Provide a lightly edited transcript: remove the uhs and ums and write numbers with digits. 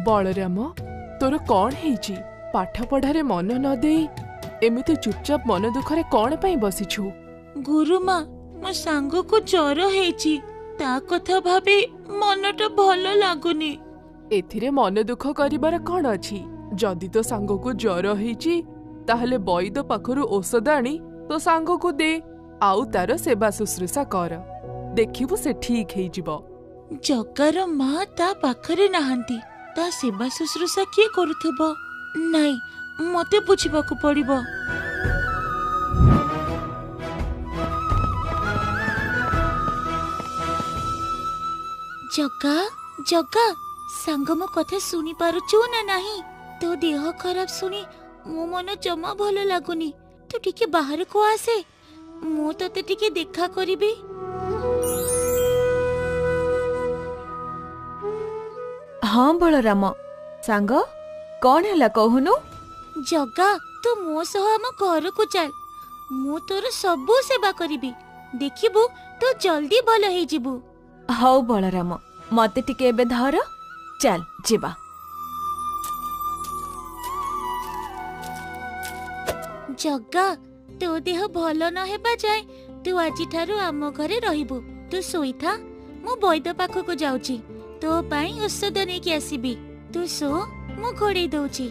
बलराम तोर कौन हेची पाठ पढ़ारे मन न दे एमिति चुपचाप मन दुखरे कौन पाई बसिछु? गुरुमा मो सांग को जर हेची ता कथा भाबी मनटा भल लागुनी। एथिरे मन दुख करिबार कौन अछि? जदि तो सांग को जर हेची ताहले वैद्य पाखरु औषध आनी तो सांग को दे आउ तार सेवा शुश्रूषा कर, देखिबु से ठीक हेई जिवो। जगार माँ ता पाखरे नाहांती, ता सेवा शुश्रूषा किए करुथबो? नाई मते बुझिबाकु पड़िबो। जगा जगा सांग मो कथा सुनी पारुचु ना नाही? तो देह खराब सुनी मो मन जमा भल लागुनी। तू टिके बाहर को आसे, मो तते टिके देखा करिबी। हाँ बलराम सांग कौन है कहूनु? जगा तू मो सह आम घर को चल, मु तोर सबु सेवा करिबी, देखिबू तू जल्दी भल हेई जिबू। हौ बलराम मते टिके एबे धर, चल जिबा। जगा तो देह भल न हेबा जाए तू आजि ठारू आम घरे रहिबू। तू सोई था, मु वैद्य पाखक जाउची, तो पाई औषध नेकी आसीबी। तू सो, मु घोड़े दउची।